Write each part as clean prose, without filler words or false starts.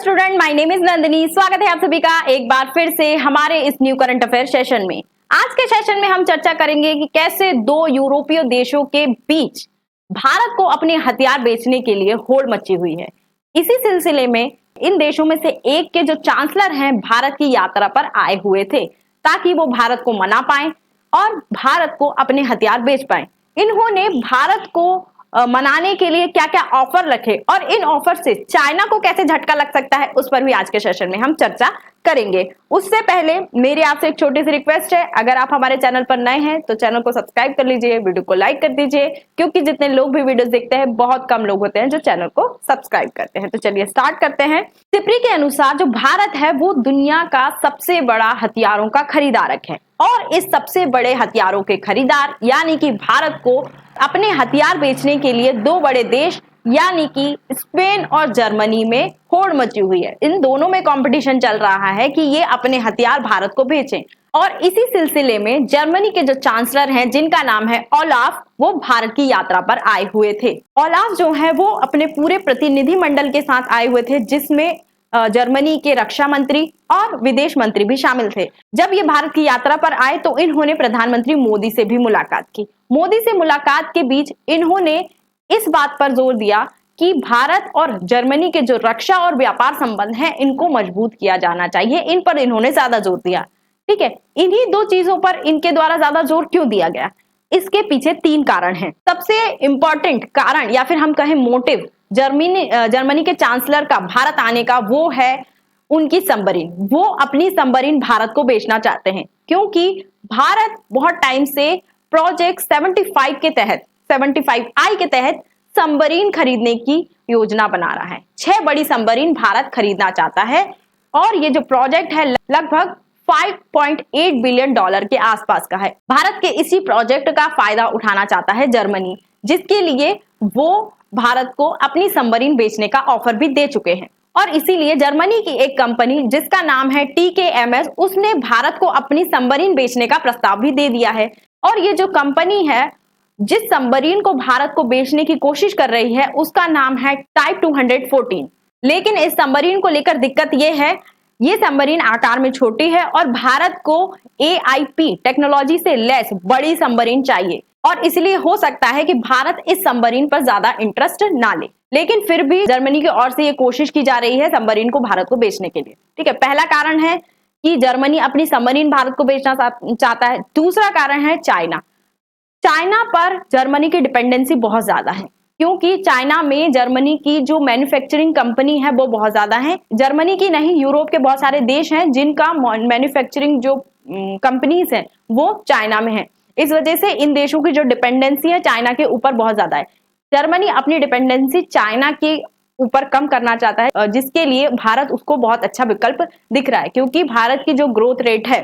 Student, my name is Nandini. स्वागत है आप सभी का एक बार फिर से हमारे इस न्यू करंट अफेयर सेशन में। आज के सेशन में हम चर्चा करेंगे कि कैसे दो यूरोपीय देशों के बीच भारत को अपने हथियार बेचने के लिए होड़ मची हुई है। इसी सिलसिले में इन देशों में से एक के जो चांसलर हैं भारत की यात्रा पर आए हुए थे ताकि वो भारत को मना पाए और भारत को अपने हथियार बेच पाए। इन्होंने भारत को मनाने के लिए क्या क्या ऑफर रखे और इन ऑफर से चाइना को कैसे झटका लग सकता है उस पर भी आज के सेशन में हम चर्चा करेंगे। उससे पहले मेरी आपसे एक छोटी सी रिक्वेस्ट है, अगर आप हमारे चैनल पर नए हैं तो चैनल को सब्सक्राइब कर लीजिए, वीडियो को लाइक कर दीजिए, क्योंकि जितने लोग भी वीडियोस देखते हैं बहुत कम लोग होते हैं जो चैनल को सब्सक्राइब करते हैं। तो चलिए स्टार्ट करते हैं। सिप्री के अनुसार जो भारत है वो दुनिया का सबसे बड़ा हथियारों का खरीदारक है और इस सबसे बड़े हथियारों के खरीदार यानी कि भारत को अपने हथियार बेचने के लिए दो बड़े देश यानी कि स्पेन और जर्मनी में होड़ मची हुई है। इन दोनों में कंपटीशन चल रहा है कि ये अपने हथियार भारत को बेचें और इसी सिलसिले में जर्मनी के जो चांसलर हैं जिनका नाम है ओलाफ, वो भारत की यात्रा पर आए हुए थे। ओलाफ जो है वो अपने पूरे प्रतिनिधि मंडल के साथ आए हुए थे जिसमें जर्मनी के रक्षा मंत्री और विदेश मंत्री भी शामिल थे। जब ये भारत की यात्रा पर आए तो इन्होंने प्रधानमंत्री मोदी से भी मुलाकात की। मोदी से मुलाकात के बीच इन्होंने इस बात पर जोर दिया कि भारत और जर्मनी के जो रक्षा और व्यापार संबंध हैं इनको मजबूत किया जाना चाहिए। इन पर इन्होंने ज्यादा जोर दिया। ठीक है, इन्हीं दो चीजों पर इनके द्वारा ज्यादा जोर क्यों दिया गया? इसके पीछे तीन कारण हैं। सबसे इंपॉर्टेंट कारण या फिर हम कहें मोटिव जर्मनी के चांसलर का भारत आने का वो है उनकी सबमरीन। वो अपनी सबमरीन भारत को बेचना चाहते हैं क्योंकि भारत बहुत टाइम से प्रोजेक्ट 75 के तहत 75I के तहत सबमरीन खरीदने की योजना बना रहा है। 6 बड़ी सबमरीन भारत खरीदना चाहता है और ये जो प्रोजेक्ट है लगभग $5.8 बिलियन के आसपास का है। भारत के इसी प्रोजेक्ट का फायदा उठाना चाहता है जर्मनी, जिसके लिए वो भारत को अपनी सबमरीन बेचने का ऑफर भी दे चुके हैं। और इसीलिए जर्मनी की एक कंपनी जिसका नाम है TKMS, उसने भारत को अपनी सबमरीन बेचने का प्रस्ताव भी दे दिया है। और ये जो कंपनी है जिस सबमरीन को भारत को बेचने की कोशिश कर रही है उसका नाम है टाइप 214। लेकिन इस सबमरीन को लेकर दिक्कत ये है, ये सबमरीन आकार में छोटी है और भारत को AIP टेक्नोलॉजी से लैस बड़ी सबमरीन चाहिए और इसलिए हो सकता है कि भारत इस सबमरीन पर ज्यादा इंटरेस्ट ना ले। लेकिन फिर भी जर्मनी की ओर से ये कोशिश की जा रही है सबमरीन को भारत को बेचने के लिए। ठीक है, पहला कारण है कि जर्मनी अपनी सबमरीन भारत को बेचना चाहता है। दूसरा कारण है चाइना पर जर्मनी की डिपेंडेंसी बहुत ज्यादा है क्योंकि चाइना में जर्मनी की जो मैन्युफैक्चरिंग कंपनी है वो बहुत ज्यादा है। जर्मनी की नहीं, यूरोप के बहुत सारे देश हैं जिनका मैन्युफैक्चरिंग जो कंपनीज हैं वो चाइना में है। इस वजह से इन देशों की जो डिपेंडेंसी है चाइना के ऊपर बहुत ज्यादा है। जर्मनी अपनी डिपेंडेंसी चाइना के ऊपर कम करना चाहता है, जिसके लिए भारत उसको बहुत अच्छा विकल्प दिख रहा है क्योंकि भारत की जो ग्रोथ रेट है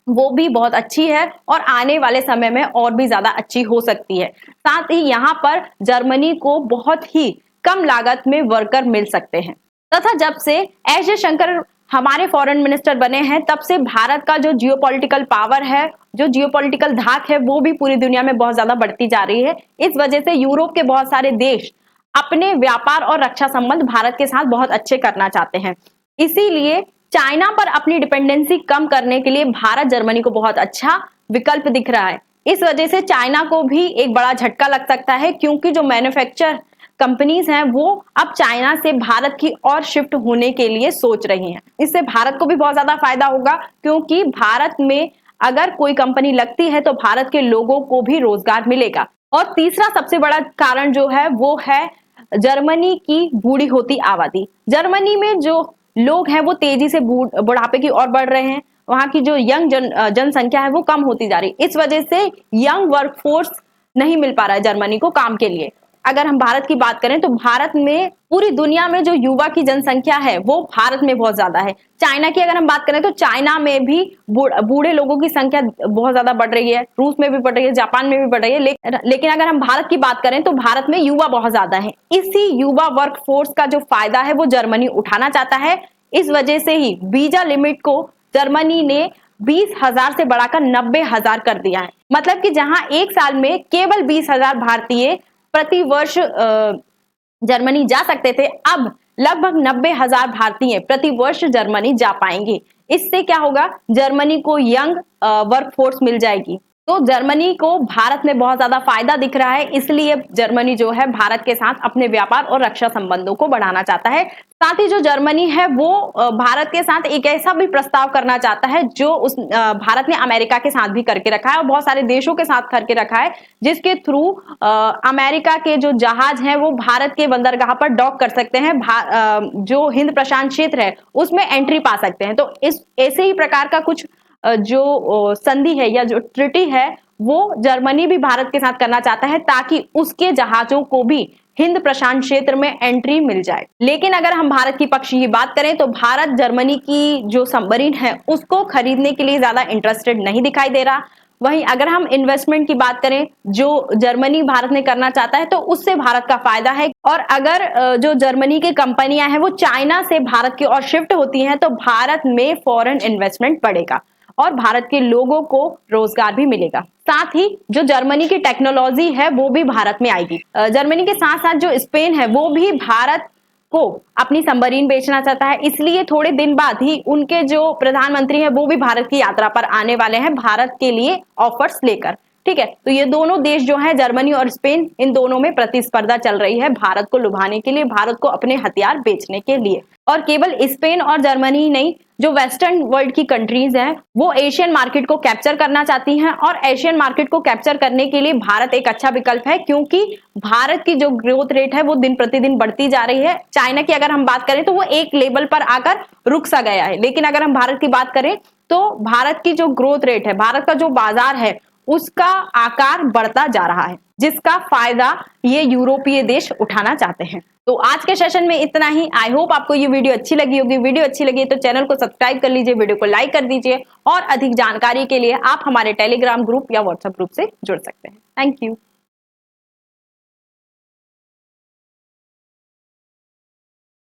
वो भी बहुत अच्छी है और आने वाले समय में और भी ज्यादा अच्छी हो सकती है। साथ ही यहाँ पर जर्मनी को बहुत ही कम लागत में वर्कर मिल सकते हैं। तथा जब से एस जयशंकर हमारे फॉरेन मिनिस्टर बने हैं तब से भारत का जो जियोपॉलिटिकल पावर है, जो जियोपॉलिटिकल धाक है, वो भी पूरी दुनिया में बहुत ज्यादा बढ़ती जा रही है। इस वजह से यूरोप के बहुत सारे देश अपने व्यापार और रक्षा संबंध भारत के साथ बहुत अच्छे करना चाहते हैं। इसीलिए चाइना पर अपनी डिपेंडेंसी कम करने के लिए भारत जर्मनी को बहुत अच्छा विकल्प दिख रहा है। इस वजह से चाइना को भी एक बड़ा झटका लग सकता है क्योंकि जो मैन्युफैक्चर कंपनीज हैं वो अब चाइना से भारत की ओर शिफ्ट होने के लिए सोच रही हैं। इससे भारत को भी बहुत ज्यादा फायदा होगा क्योंकि भारत में अगर कोई कंपनी लगती है तो भारत के लोगों को भी रोजगार मिलेगा। और तीसरा सबसे बड़ा कारण जो है वो है जर्मनी की बूढ़ी होती आबादी। जर्मनी में जो लोग हैं वो तेजी से बुढ़ापे की ओर बढ़ रहे हैं। वहां की जो यंग जनसंख्या है वो कम होती जा रही है। इस वजह से यंग वर्कफोर्स नहीं मिल पा रहा है जर्मनी को काम के लिए। अगर हम भारत की बात करें तो भारत में पूरी दुनिया में जो युवा की जनसंख्या है वो भारत में बहुत ज्यादा है। चाइना की अगर हम बात करें तो चाइना में भी बूढ़े लोगों की संख्या बहुत ज्यादा बढ़ रही है, रूस में भी बढ़ रही है, जापान में भी बढ़ रही है। लेकिन अगर हम भारत की बात करें तो भारत में युवा बहुत ज्यादा है। इसी युवा वर्कफोर्स का जो फायदा है वो जर्मनी उठाना चाहता है। इस वजह से ही वीजा लिमिट को जर्मनी ने 20,000 से बढ़ाकर 90,000 कर दिया है। मतलब कि जहां एक साल में केवल 20,000 भारतीय प्रति वर्ष जर्मनी जा सकते थे, अब लगभग 90,000 भारतीय प्रति वर्ष जर्मनी जा पाएंगे। इससे क्या होगा, जर्मनी को यंग वर्कफोर्स मिल जाएगी। तो जर्मनी को भारत में बहुत ज्यादा फायदा दिख रहा है, इसलिए जर्मनी जो है भारत के साथ अपने व्यापार और रक्षा संबंधों को बढ़ाना चाहता है। साथ ही जो जर्मनी है वो भारत के साथ एक ऐसा भी प्रस्ताव करना चाहता है जो भारत ने अमेरिका के साथ भी करके रखा है और बहुत सारे देशों के साथ करके रखा है, जिसके थ्रू अमेरिका के जो जहाज हैं वो भारत के बंदरगाह पर डॉक कर सकते हैं, जो हिंद प्रशांत क्षेत्र है उसमें एंट्री पा सकते हैं। तो इस ऐसे ही प्रकार का कुछ जो संधि है या जो ट्रीटी है वो जर्मनी भी भारत के साथ करना चाहता है, ताकि उसके जहाजों को भी हिंद प्रशांत क्षेत्र में एंट्री मिल जाए। लेकिन अगर हम भारत की पक्ष की बात करें तो भारत जर्मनी की जो सबमरीन है उसको खरीदने के लिए ज्यादा इंटरेस्टेड नहीं दिखाई दे रहा। वहीं अगर हम इन्वेस्टमेंट की बात करें जो जर्मनी भारत में करना चाहता है तो उससे भारत का फायदा है। और अगर जो जर्मनी की कंपनियां हैं वो चाइना से भारत की ओर शिफ्ट होती हैं तो भारत में फॉरेन इन्वेस्टमेंट बढ़ेगा और भारत के लोगों को रोजगार भी मिलेगा। साथ ही जो जर्मनी की टेक्नोलॉजी है वो भी भारत में आएगी। जर्मनी के साथ साथ जो स्पेन है वो भी भारत को अपनी सबमरीन बेचना चाहता है, इसलिए थोड़े दिन बाद ही उनके जो प्रधानमंत्री हैं वो भी भारत की यात्रा पर आने वाले हैं भारत के लिए ऑफर्स लेकर। ठीक है, तो ये दोनों देश जो है जर्मनी और स्पेन, इन दोनों में प्रतिस्पर्धा चल रही है भारत को लुभाने के लिए, भारत को अपने हथियार बेचने के लिए। और केवल स्पेन और जर्मनी ही नहीं, जो वेस्टर्न वर्ल्ड की कंट्रीज हैं वो एशियन मार्केट को कैप्चर करना चाहती हैं और एशियन मार्केट को कैप्चर करने के लिए भारत एक अच्छा विकल्प है, क्योंकि भारत की जो ग्रोथ रेट है वो दिन प्रतिदिन बढ़ती जा रही है। चाइना की अगर हम बात करें तो वो एक लेवल पर आकर रुक सा गया है, लेकिन अगर हम भारत की बात करें तो भारत की जो ग्रोथ रेट है, भारत का जो बाजार है उसका आकार बढ़ता जा रहा है, जिसका फायदा ये यूरोपीय देश उठाना चाहते हैं। तो आज के सेशन में इतना ही। आई होप आपको ये वीडियो अच्छी लगी होगी। वीडियो अच्छी लगी तो चैनल को सब्सक्राइब कर लीजिए, वीडियो को लाइक कर दीजिए और अधिक जानकारी के लिए आप हमारे टेलीग्राम ग्रुप या व्हाट्सएप ग्रुप से जुड़ सकते हैं। Thank you.